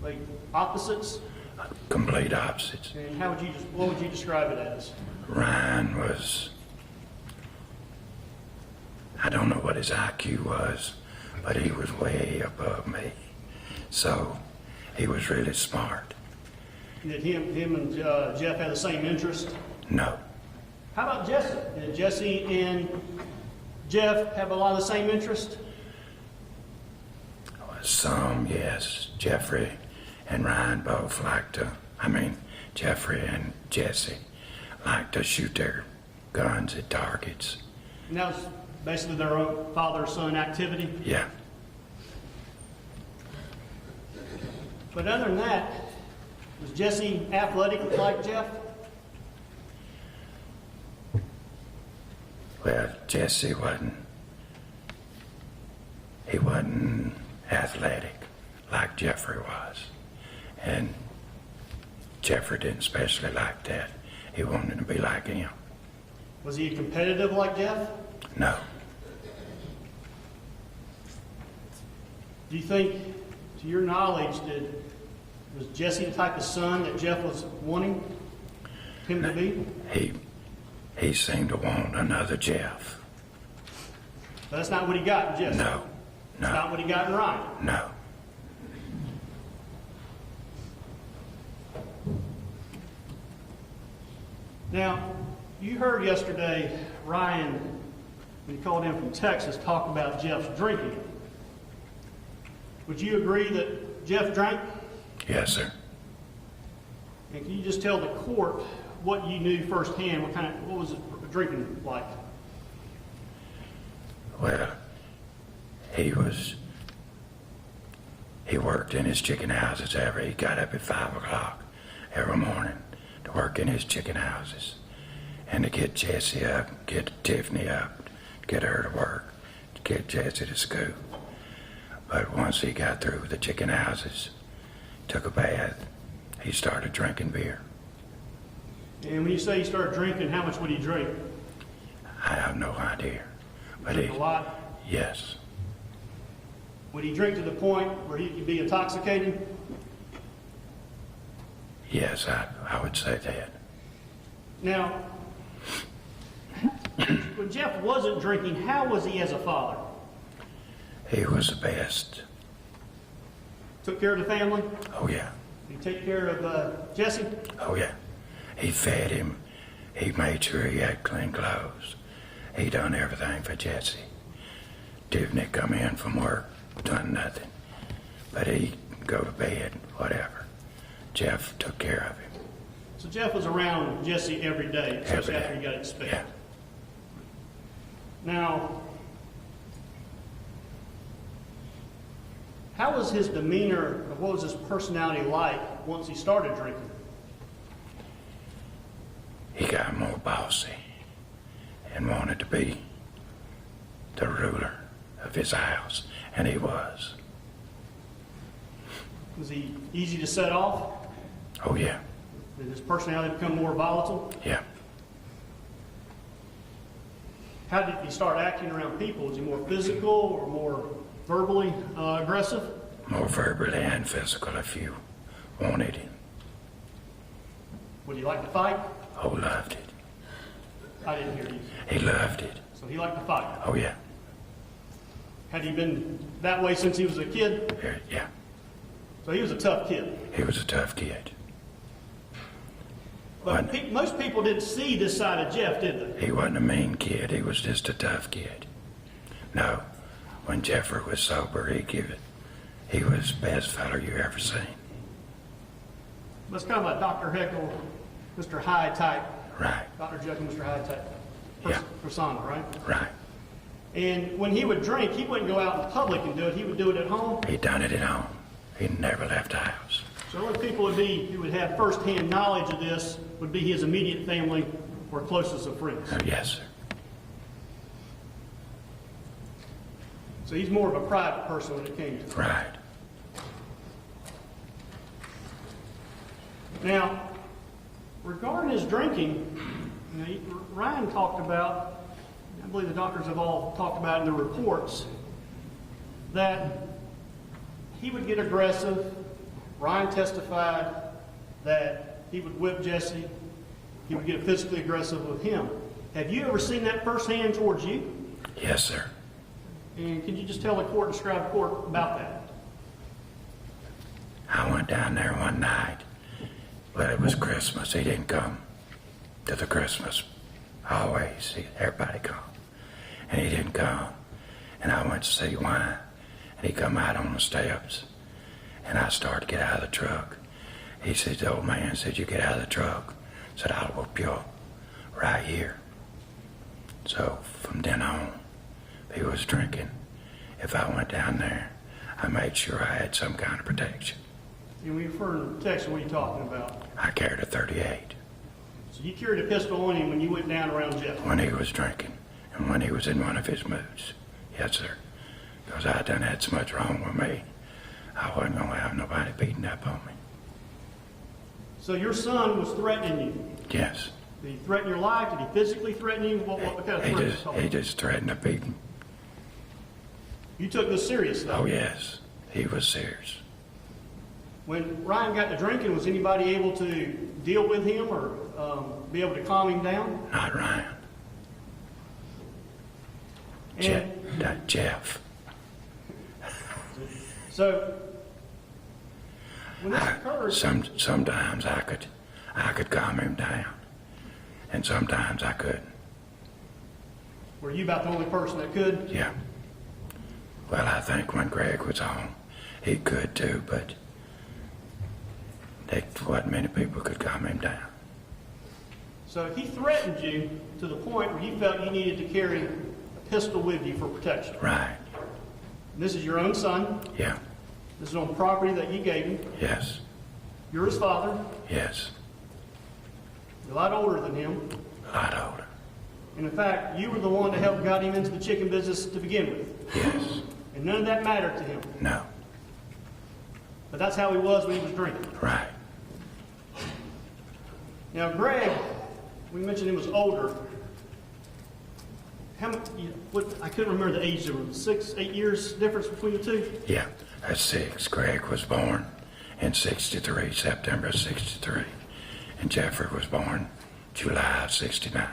Like opposites? Complete opposites. And what would you describe it as? Ryan was, I don't know what his IQ was, but he was way above me. So he was really smart. Did him and Jeff have the same interest? No, How about Jesse? Did Jesse and Jeff have a lot of the same interest? some, yes. Jeffrey and Ryan both Jeffrey and Jesse like to shoot their guns at targets. And that was basically their own father-son activity? Yeah. But other than that, was Jesse athletic like Jeff? Well, Jesse wasn't athletic like Jeffrey was. And Jeffrey didn't especially like that. He wanted to be like him. Was he competitive like Jeff? No. Do you think, to your knowledge, was Jesse the type of son that Jeff was wanting him to be? He seemed to want another Jeff. But that's not what he got in Jesse. No. That's not what he got in Ryan. No. Now, you heard yesterday Ryan, when he called in from Texas, talk about Jeff's drinking. Would you agree that Jeff drank? Yes, sir. And can you just tell the court what you knew firsthand? What was his drinking like? Well, he worked in his chicken houses he got up at 5 o'clock every morning to work in his chicken houses and to get Jesse up, get Tiffany up, get her to work, to get Jesse to school. But once he got through with the chicken houses, took a bath, he started drinking beer. And when you say he started drinking, how much would he drink? I have no idea. But Drink a lot? Yes. Would he drink to the point where he could be intoxicated? Yes, I would say that. Now, when Jeff wasn't drinking, how was he as a father? He was the best. Took care of the family? Oh, yeah. Did he take care of Jesse? Oh, yeah. He fed him. He made sure he had clean clothes. He done everything for Jesse. Tiffany come in from work, done nothing. But he'd go to bed, whatever. Jeff took care of him. So Jeff was around Jesse every day, especially Every day. after he got expelled. Yeah. Now, how was his demeanor, or what was his personality like once he started drinking? He got more bossy and wanted to be the ruler of his house, and he was. Was he easy to set off? Oh, yeah. Did his personality become more volatile? Yeah. How did he start acting around people? Was he more physical or more verbally aggressive? More verbally and physical if you wanted him. Would he like to fight? Oh, loved it. I didn't hear you. He loved it. So he liked to fight. Oh, yeah. Had he been that way since he was a kid? Yeah. So he was a tough kid. He was a tough kid. But most people didn't see this side of Jeff, did they? He wasn't a mean kid. He was just a tough kid. No, when Jeffrey was sober, he was the best fellow you ever seen. That's kind of a Dr. Jekyll, Mr. Hyde type. Right. Dr. Jekyll, Mr. Hyde type Yeah. persona, right? Right. And when he would drink, he wouldn't go out in public and do it. He would do it at home. He done it at home. He never left the house. So the only people who would have first-hand knowledge of this would be his immediate family or closest of friends. Oh, yes, sir. So he's more of a private person when it came to it. Right. Now, regarding his drinking, Ryan talked about, I believe the doctors have all talked about in their reports, that he would get aggressive Ryan testified that he would whip Jesse, he would get physically aggressive with him. Have you ever seen that firsthand towards you? Yes, sir. And could you just tell the court, describe the court about that? I went down there one night, but it was Christmas. He didn't come to the Christmas. Always, everybody come. And he didn't come. And I went to see why. And he come out on the steps. And I started to get out of the truck. He said, the old man said, you get out of the truck. I said, I'll whoop you right here. So from then on, he was drinking. If I went down there, I made sure I had some kind of protection. And when you refer to protection, what are you talking about? I carried a .38 So you carried a pistol on him when you went down around Jeff? when he was drinking and when he was in one of his moods. Yes, sir. Because I done had so much wrong with me, I wasn't going to have nobody beating up on me. So your son was threatening you? Yes. Did he threaten your life? Did he physically threaten you? What kind of threat was He just threatened to beat him. You took this seriously? Oh, yes. He was serious. When Ryan got to drinking, was anybody able to deal with him or be able to calm him down? Not Ryan. Jeff. So, when this occurred... Sometimes I could calm him down, and sometimes I couldn't. Were you about the only person that could? Yeah. Well, I think when Greg was on, he could too, but there wasn't many people could calm him down. So he threatened you to the point where you felt you needed to carry a pistol with you for protection. Right. And this is your own son. Yeah. This is on property that you gave him. Yes. You're his father. Yes. You're a lot older than him. A lot older. And in fact, you were the one that helped got him into the chicken business to begin with. Yes. And none of that mattered to him. No. But that's how he was when he was drinking. Right. Now, Greg, we mentioned he was older. I couldn't remember the age difference. 6, 8 years difference between the two? Yeah. That's 6. Greg was born in '63, September of '63. And Jeffrey was born July of '69.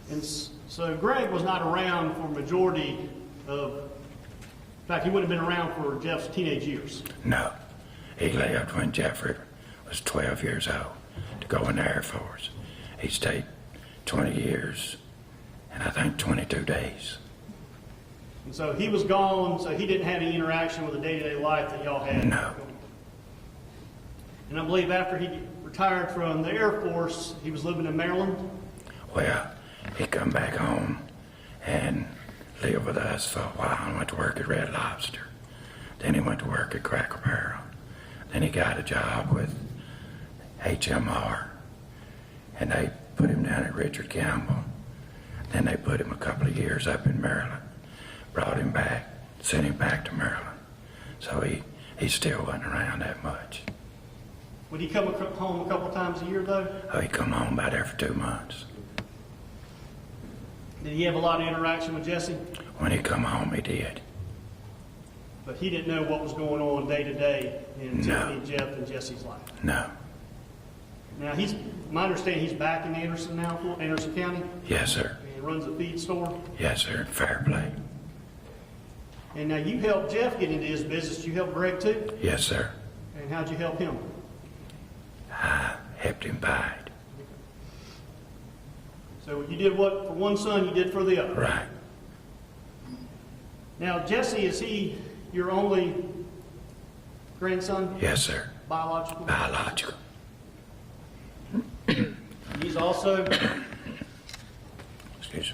And so Greg was not around for a majority of, in fact, he wouldn't have been around for Jeff's teenage years. No. He left when Jeffrey was 12 years old to go in the Air Force. He stayed 20 years and I think 22 days. And so he was gone, so he didn't have any interaction with the day-to-day life that y'all had. No. And I believe after he retired from the Air Force, he was living in Maryland. Well, he come back home and lived with us for a while and went to work at Red Lobster. Then he went to work at Cracker Barrel. Then he got a job with HMR. And they put him down at Richard Campbell. Then they put him a couple of years up in Maryland. Brought him back, sent him back to Maryland. So he still wasn't around that much. Would he come home a couple times a year, though? Oh, he come home about every 2 months. Did he have a lot of interaction with Jesse? When he come home, he did. But he didn't know what was going on day to day in No. Tiffany, Jeff, and Jesse's life. No. Now, my understanding, he's back in Anderson now, Anderson County. Yes, sir. And he runs a feed store. Yes, sir. Fair play. And now you helped Jeff get into his business. You helped Greg too? Yes, sir. And how'd you help him? I helped him buy it. So you did what for one son, you did for the other. Right. Now, Jesse, is he your only grandson? Yes, sir. Biological? Biological. He's also, Excuse me.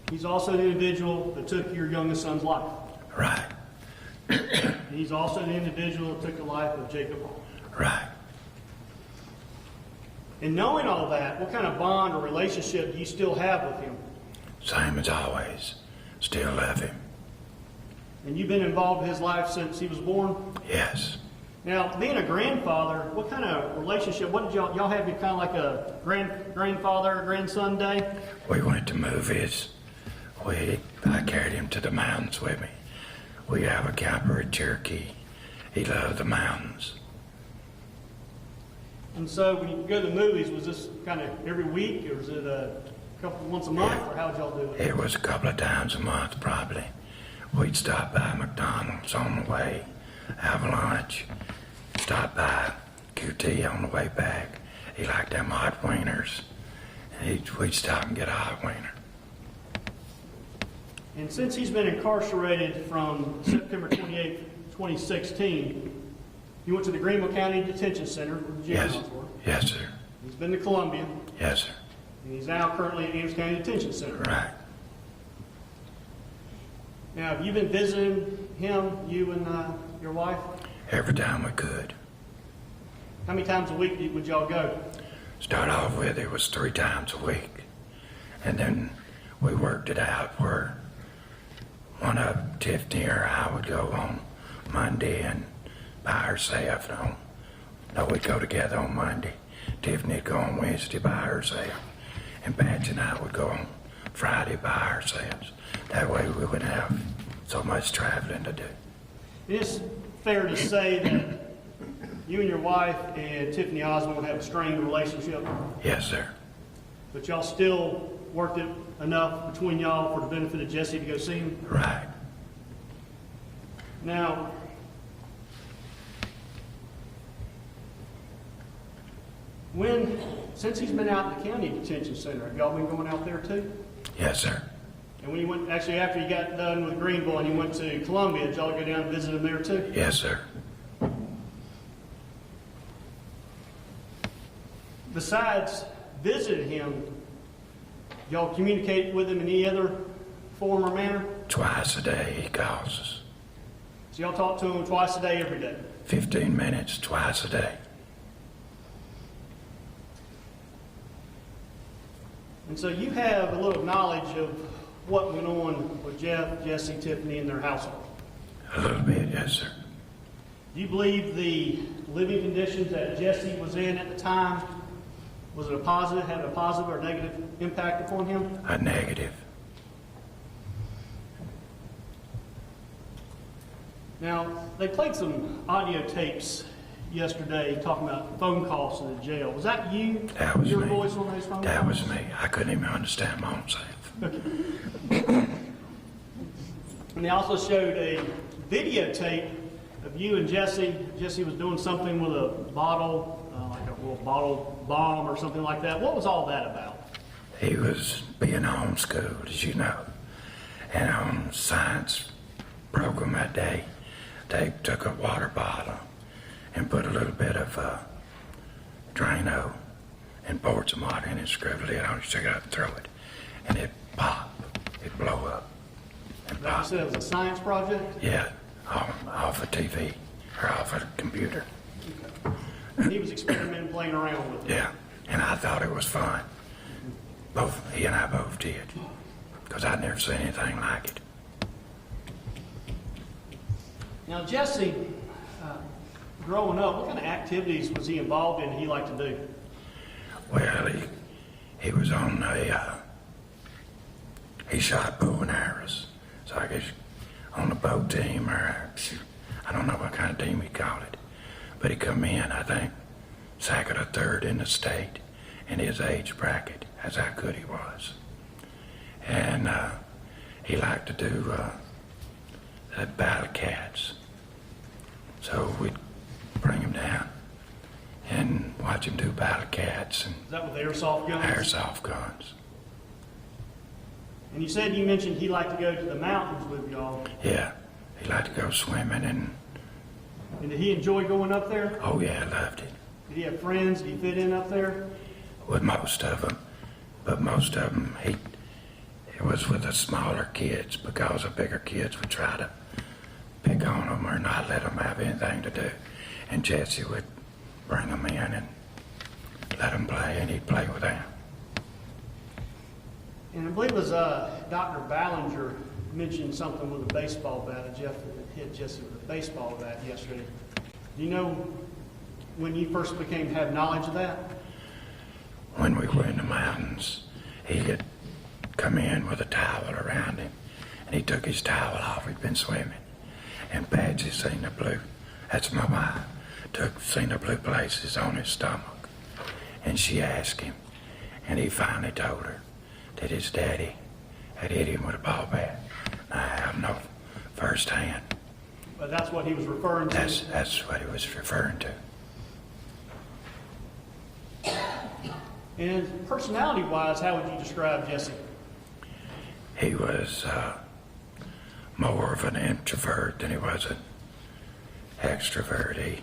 he's also the individual that took your youngest son's life. Right. He's also the individual that took the life of Jacob Hall. Right. And knowing all that, what kind of bond or relationship do you still have with him? Same as always. Still love him. And you've been involved in his life since he was born? Yes. Now, being a grandfather, what kind of relationship, what did y'all have kind of like a grandfather, grandson day? We went to movies. I carried him to the mountains with me. We have a camper at Cherokee. He loved the mountains. And so when you go to the movies, was this kind of every week, or was it once a month, or how'd y'all do it? It was a couple of times a month, probably. We'd stop by McDonald's on the way, have lunch, stop by QT on the way back. He liked them hot wieners, and we'd stop and get a hot wiener. And since he's been incarcerated from September 28th, 2016, you went to the Greenville County Detention Center where the juveniles were. Yes, sir. He's been to Columbia, Yes, sir. and he's now currently at Ames County Detention Center. Right. Now, have you been visiting him, you and your wife? Every time we could. How many times a week would y'all go? Start off with, it was 3 times a week. And then we worked it out where one of Tiffany or I would go on Monday and by herself. No, we'd go together on Monday. Tiffany'd go on Wednesday by herself. And Patch and I would go on Friday by ourselves. That way we wouldn't have so much traveling to do. It's fair to say that you and your wife and Tiffany Osborne have a strained relationship, Yes, sir. but y'all still worked it enough between y'all for the benefit of Jesse to go see him? Right. Now, since he's been out in the county detention center, have y'all been going out there too? Yes, sir. And when you went, actually after you got done with Greenville and you went to Columbia, did y'all go down and visit him there too? Yes, sir. Besides visiting him, y'all communicate with him in any other form or manner? Twice a day he calls us. So y'all talk to him twice a day, every day? 15 minutes, twice a day. And so you have a little knowledge of what went on with Jeff, Jesse, Tiffany, and their household. A little bit, yes, sir. Do you believe the living conditions that Jesse was in at the time, was it had a positive or negative impact upon him? A negative. Now, they played some audio tapes yesterday talking about phone calls to the jail. Was that you? That was Your me. voice on those phone calls? That was me. I couldn't even understand my own self. And they also showed a videotape of you and Jesse. Jesse was doing something with a bottle, like a little bottle bomb or something like that. What was all that about? He was being homeschooled, as you know. And on science program that day, they took a water bottle and put a little bit of Drano and poured some water in it, screwed the lid on it, took it out and throw it. And it popped. It blow up. And Like you popped. said, it was a science project? Yeah, off a TV or off a computer. And he was experimenting, playing around with it. Yeah, and I thought it was fun. He and I both did, because I'd never seen anything like it. Now, Jesse, growing up, what kind of activities was he involved in that he liked to do? Well, he was on he shot bow and arrows. So I guess on the bow team, or I don't know what kind of team he called it. But he come in, I think, second or third in the state in his age bracket. That's how good he was. And he liked to do the battle cats. So we'd bring him down and watch him do battle cats and Is that with airsoft guns? airsoft guns. And you mentioned he liked to go to the mountains with y'all. Yeah, he liked to go swimming and, And did he enjoy going up there? oh yeah, loved it. Did he have friends? Did he fit in up there? With most of them, but most of them, it was with the smaller kids, because the bigger kids would try to pick on them or not let them have anything to do. And Jesse would bring them in and let them play, and he'd play with them. And I believe it was Dr. Ballinger mentioned something with a baseball bat. Jeff hit Jesse with a baseball bat yesterday. Do you know when you first have knowledge of that? When we were in the mountains, he had come in with a towel around him, and he took his towel off. He'd been swimming, and Patsy seen the blue. That's my wife. Seen the blue places on his stomach, and she asked him, and he finally told her that his daddy had hit him with a ball bat. I have no first hand. But that's what he was referring to. That's what he was referring to. And personality-wise, how would you describe Jesse? He was more of an introvert than he was an extrovert.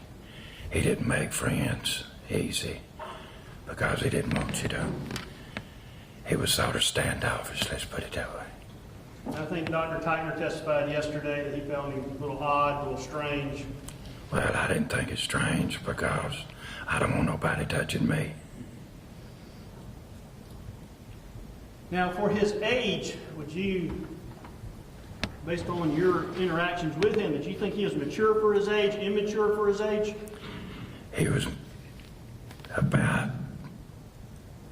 He didn't make friends easy because he didn't want you to. He was sort of standoffish, let's put it that way. I think Dr. Teichner testified yesterday that he found him a little odd, a little strange. Well, I didn't think it's strange because I don't want nobody touching me. Now, for his age, would you, based on your interactions with him, did you think he was mature for his age, immature for his age? He was about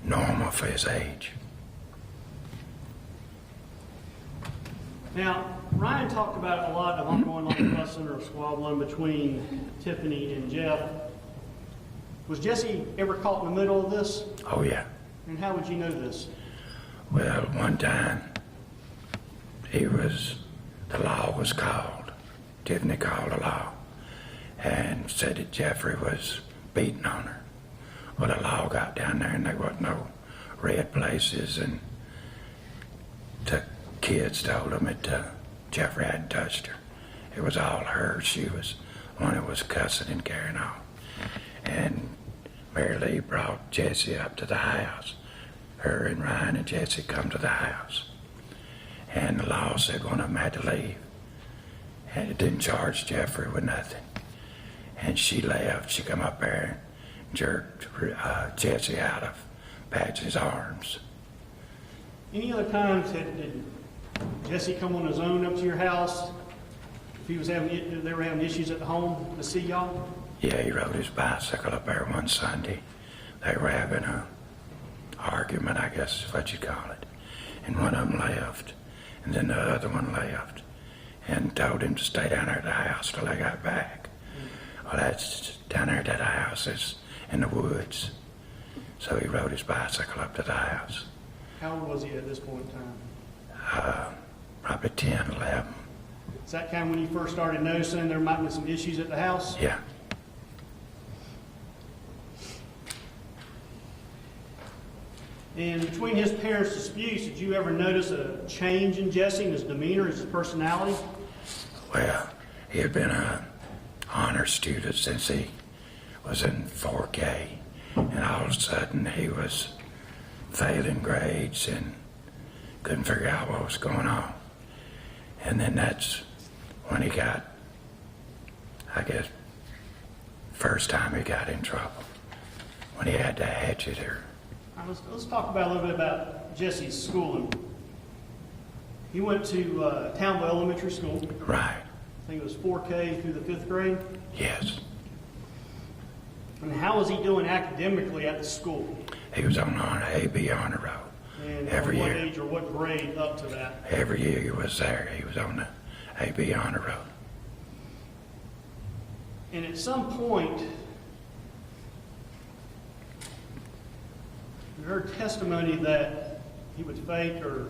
normal for his age. Now, Ryan talked about a lot of ongoing like fussing or squabbling between Tiffany and Jeff. Was Jesse ever caught in the middle of this? Oh, yeah. And how would you know this? Well, one time, the law was called. Tiffany called the law and said that Jeffrey was beating on her. Well, the law got down there and there wasn't no red places, and the kids told them that Jeffrey hadn't touched her. It was all her. She was one that was cussing and carrying on. And Mary Lee brought Jesse up to the house. Her and Ryan and Jesse come to the house. And the law said one of them had to leave. And it didn't charge Jeffrey with nothing. And she left. She come up there and jerked Jesse out of Patsy's arms. Any other times did Jesse come on his own up to your house? If he was they were having issues at the home to see y'all? Yeah, he rode his bicycle up there one Sunday. They were having a argument, I guess is what you call it. And one of them left, and then the other one left, and told him to stay down there at the house till they got back. Well, that's down there at that house is in the woods. So he rode his bicycle up to the house. How old was he at this point in time? Probably 10, 11. Is that kind of when you first started noticing there might be some issues at the house? Yeah. And between his parents' disputes, did you ever notice a change in Jesse and his demeanor, his personality? Well, he had been an honor student since he was in 4K, and all of a sudden he was failing grades and couldn't figure out what was going on. And then that's when he got, I guess, first time he got in trouble, when he had to hatchet her. Let's talk about a little bit about Jesse's schooling. He went to Townville Elementary School. Right. I think it was 4K through the 5th grade. Yes. And how was he doing academically at the school? He was on AB honor roll. And every what year. age or what grade up to that? Every year he was there, he was on the AB honor roll. And at some point, we heard testimony that he would fake or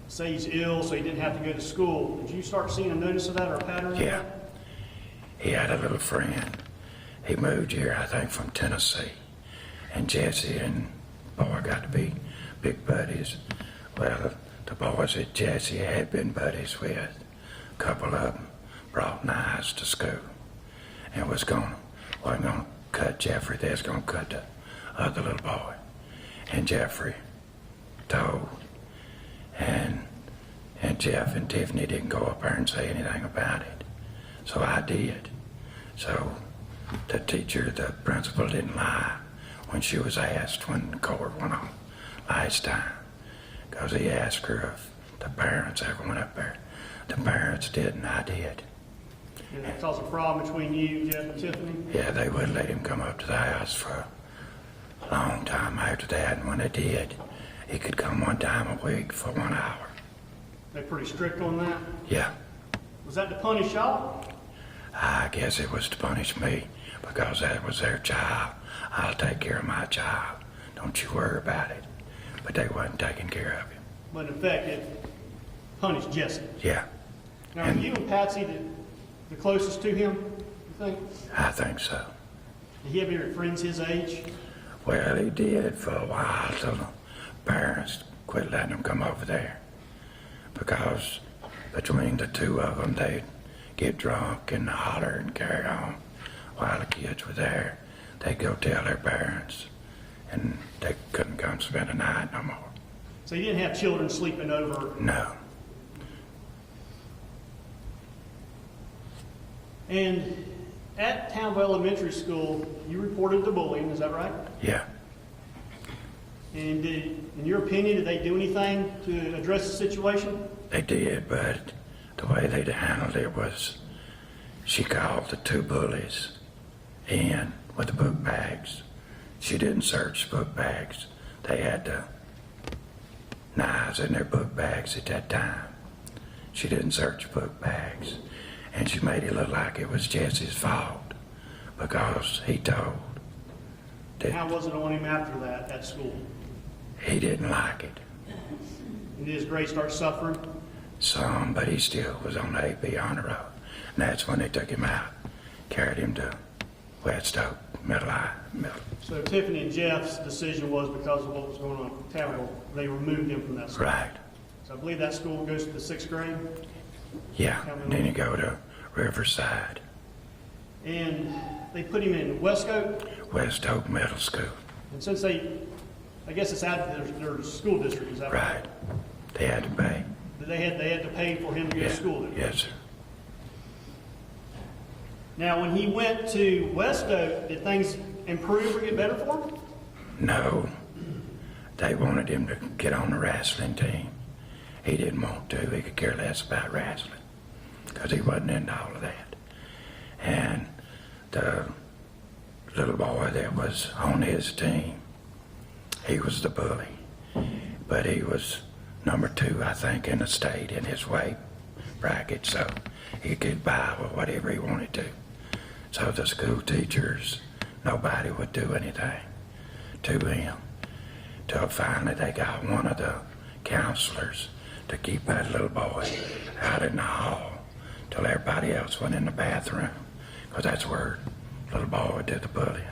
say he's ill so he didn't have to go to school. Did you start seeing a notice of that or a pattern of Yeah. that? He had a little friend. He moved here, I think, from Tennessee. And Jesse and boy got to be big buddies. Well, the boys that Jesse had been buddies with, a couple of them brought knives to school and wasn't going to cut Jeffrey. They was going to cut the other little boy. And Jeffrey told, and Jeff and Tiffany didn't go up there and say anything about it. So I did. So the teacher, the principal, didn't lie when she was asked when the court went on last time, because he asked her if the parents ever went up there. The parents didn't, I did. Did that cause a problem between you, Jeff, and Tiffany? Yeah, they wouldn't let him come up to the house for a long time after that, and when they did, he could come one time a week for 1 hour. They're pretty strict on that. Yeah, Was that to punish y'all? I guess it was to punish me because that was their child. I'll take care of my child. Don't you worry about it. But they wasn't taking care of him. But in effect, it punished Jesse. Yeah, Now, are you and Patsy the closest to him, you think? I think so. Did he have any friends his age? Well, he did for a while till the parents quit letting him come over there. Because between the two of them, they'd get drunk and holler and carry on. While the kids were there, they'd go tell their parents, and they couldn't come spend the night no more. So you didn't have children sleeping over? No. And at Townville Elementary School, you reported the bullying, is that right? Yeah. And in your opinion, did they do anything to address the situation? They did, but the way they handled it was she called the two bullies in with the book bags. She didn't search book bags. They had the knives in their book bags at that time. She didn't search book bags. And she made it look like it was Jesse's fault because he told that How was it on him after that at school? he didn't like it. And did his grades start suffering? Some, but he still was on the AP honor roll. And that's when they took him out, carried him to West Oak Middle. So Tiffany and Jeff's decision was because of what was going on at Townville, they removed him from that school. Right. So I believe that school goes to the 6th grade. Yeah, and then you go to Riverside, And they put him in West Oak. West Oak Middle School. And since I guess it's out of their school district, is that right? Right. They had to pay. They had to pay for him to go to school there. Yes, sir. Now, when he went to West Oak, did things improve or get better for him? No. They wanted him to get on the wrestling team. He didn't want to. He could care less about wrestling because he wasn't into all of that. And the little boy that was on his team, he was the bully. But he was number 2, I think, in the state in his weight bracket, so he could buy with whatever he wanted to. So the school teachers, nobody would do anything to him. Till finally they got one of the counselors to keep that little boy out in the hall till everybody else went in the bathroom, because that's where little boy would do the bullying.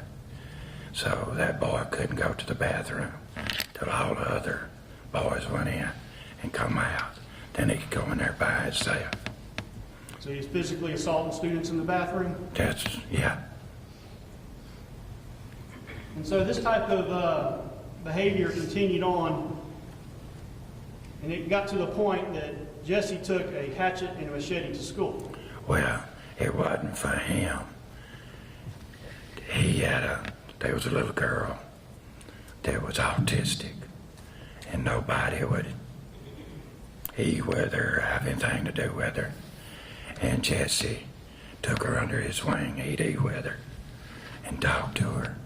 So that boy couldn't go to the bathroom till all the other boys went in and come out. Then he could go in there by himself. So he's physically assaulting students in the bathroom? That's, yeah. And so this type of behavior continued on, and it got to the point that Jesse took a hatchet and a machete to school. Well, it wasn't for him. There was a little girl that was autistic, and nobody would eat with her or have anything to do with her. And Jesse took her under his wing. He'd eat with her and talk to her.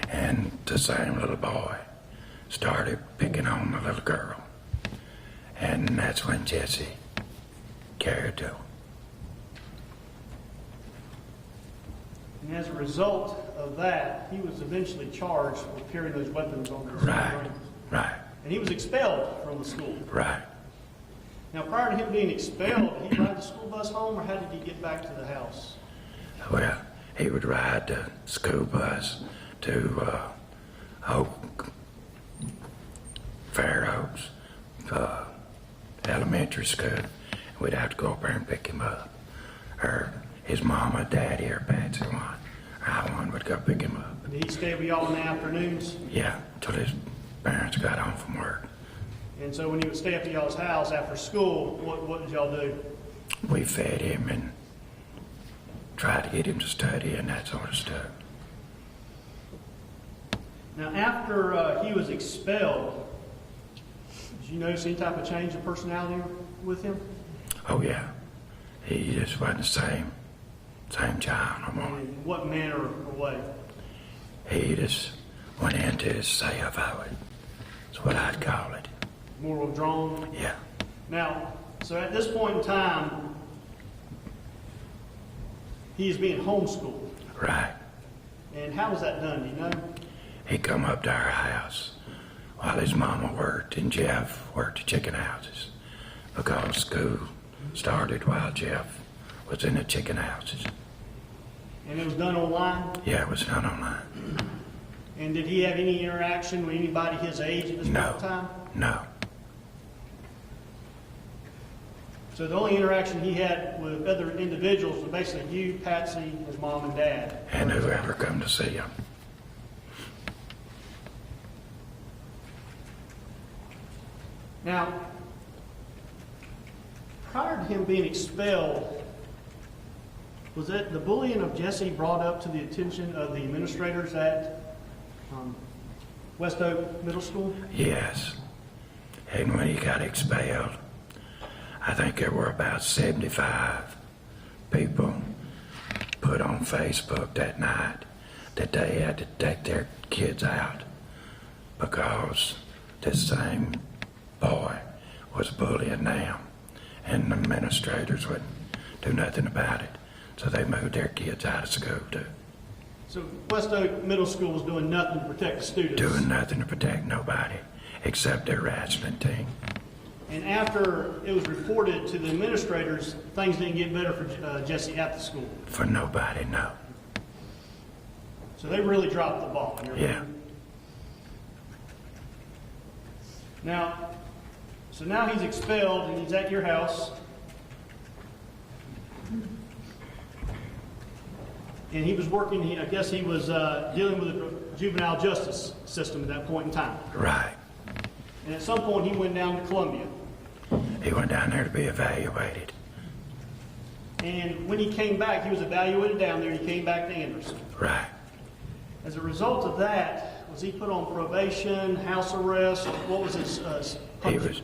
And the same little boy started picking on the little girl. And that's when Jesse carried to him. And as a result of that, he was eventually charged with carrying those weapons on their Right, right, And he was expelled from the school. right. Now, prior to him being expelled, did he ride the school bus home, or how did he get back to the house? Well, he would ride the school bus to Fair Oaks Elementary School. We'd have to go up there and pick him up. Or his mama, daddy, or Patsy one. I one would go pick him up. Did he stay with y'all in the afternoons? Yeah, till his parents got home from work. And so when he would stay up at y'all's house after school, what did y'all do? We fed him and tried to get him to study and that sort of stuff. Now, after he was expelled, did you notice any type of change in personality with him? Oh yeah, he just wasn't the same child no more. In what manner or way? He just went into his self, I would That's what I'd call it. More withdrawn? Yeah. Now, so at this point in time, he is being homeschooled. Right. And how was that done, do you know? He come up to our house while his mama worked and Jeff worked the chicken houses because school started while Jeff was in the chicken houses. And it was done online? Yeah, it was done online. And did he have any interaction with anybody his age at this point in time? No. So the only interaction he had with other individuals was basically you, Patsy, his mom and dad. And whoever come to see him. Now, prior to him being expelled, was it the bullying of Jesse brought up to the attention of the administrators at West Oak Middle School? Yes. And when he got expelled, I think there were about 75 people put on Facebook that night that they had to take their kids out because this same boy was bullying them, and the administrators wouldn't do nothing about it. So they moved their kids out of school too. So West Oak Middle School was doing nothing to protect the students? Doing nothing to protect nobody except their wrestling team. And after it was reported to the administrators, things didn't get better for Jesse at the school? For nobody, no. So they really dropped the ball? In your Yeah. opinion? Now, so now he's expelled and he's at your house. And he was working, I guess he was dealing with the juvenile justice system at that point in time. Right. And at some point he went down to Columbia. He went down there to be evaluated. And when he came back, he was evaluated down there and he came back to Anderson. Right. As a result of that, was he put on probation, house arrest? What was his He was,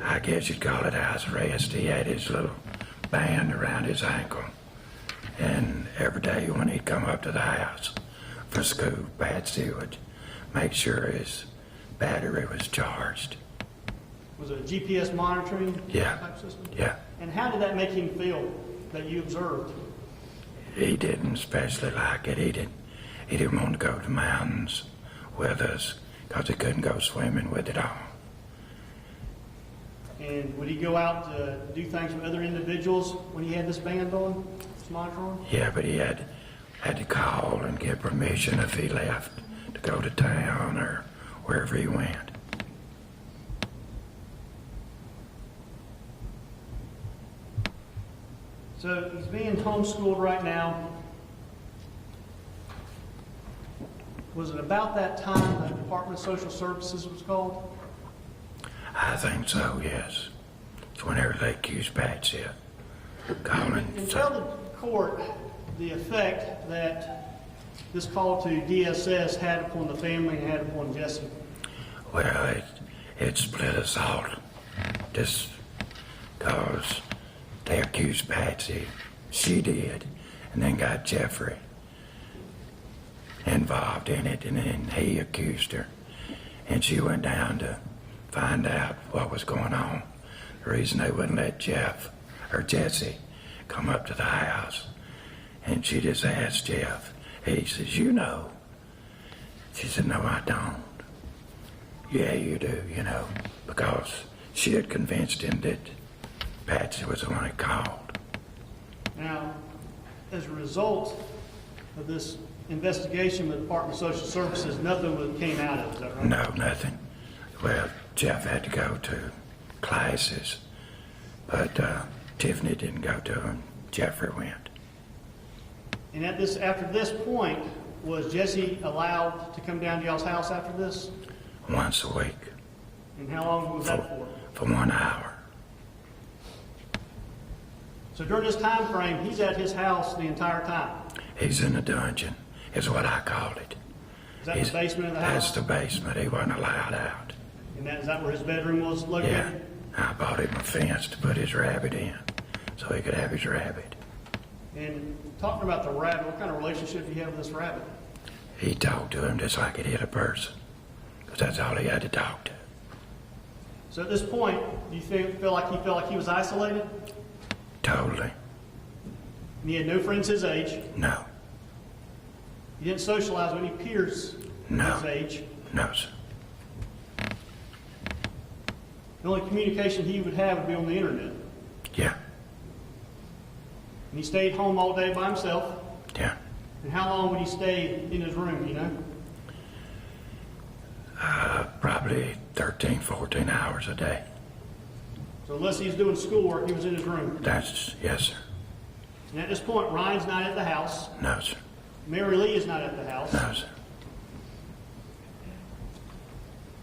I guess you'd call it house arrest. He had his little band around his ankle. And every day when he'd come up to the house for school, Patsy would make sure his battery was charged. Was it a GPS monitoring Yeah. type system? Yeah. And how did that make him feel that you observed? He didn't especially like it. He didn't want to go to the mountains with us because he couldn't go swimming with it all. And would he go out to do things with other individuals when he had this band on, this monitor on? Yeah, but he had to call and get permission if he left to go to town or wherever he went. So he's being homeschooled right now. Was it about that time the Department of Social Services was called? I think so, yes. It's whenever they accused Patsy of calling. And tell the court the effect that this call to DSS had upon the family and had upon Jesse. Well, it split us all. Just because they accused Patsy, she did, and then got Jeffrey involved in it, and then he accused her. And she went down to find out what was going on. The reason they wouldn't let Jesse come up to the house. And she just asked Jeff. He says, "You know." She said, "No, I don't." "Yeah, you do, you know," because she had convinced him that Patsy was the one that called. Now, as a result of this investigation with the Department of Social Services, nothing came out of it, is that right? No, nothing. Well, Jeff had to go to classes, but Tiffany didn't go to them. Jeffrey went. And after this point, was Jesse allowed to come down to y'all's house after this? Once a week. And how long was that for? For 1 hour. So during this time frame, he's at his house the entire time? He's in the dungeon, is what I called it. Is that the basement of the house? That's the basement. He wasn't allowed out. And is that where his bedroom was located? Yeah. I bought him a fence to put his rabbit in so he could have his rabbit. And talking about the rabbit, what kind of relationship do you have with this rabbit? He talked to him just like he did a person. 'cause that's all he had to talk to. So at this point, do you feel like he felt like he was isolated? Totally. And he had no friends his age? No. He didn't socialize with any peers No. his age? No, sir. The only communication he would have would be on the internet. Yeah. And he stayed home all day by himself? Yeah. And how long would he stay in his room, you know? Probably 13, 14 hours a day. So unless he was doing schoolwork, he was in his room. Yes, sir. And at this point, Ryan's not at the house. No, sir. Mary Lee is not at the house. No, sir.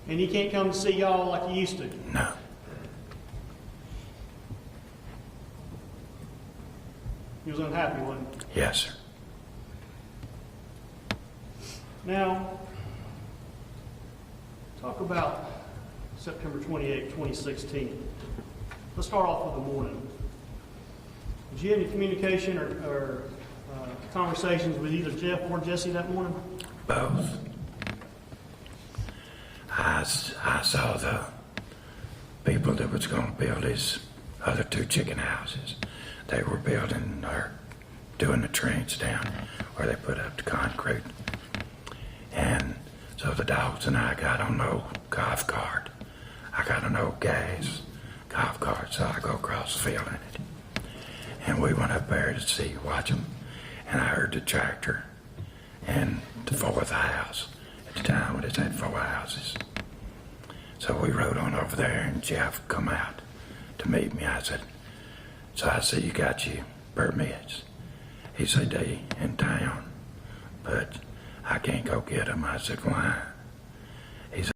And he can't come to see y'all like he used to. No. He was unhappy, wasn't he? Yes, sir. Now, talk about September 28, 2016. Let's start off with the morning. Did you have any communication or conversations with either Jeff or Jesse that morning? Both. I saw the people that was going to build his other 2 chicken houses. They were building or doing the trench down where they put up the concrete. And so the dogs and I got on no golf cart. I got on no gas golf cart, so I go across the field in it. And we went up there to watch them. And I heard the tractor and the 4th house. At the time, we just had 4 houses. So we rode on over there, and Jeff come out to meet me. I said, you got your permits? He said, they in town, but I can't go get them. I said, why?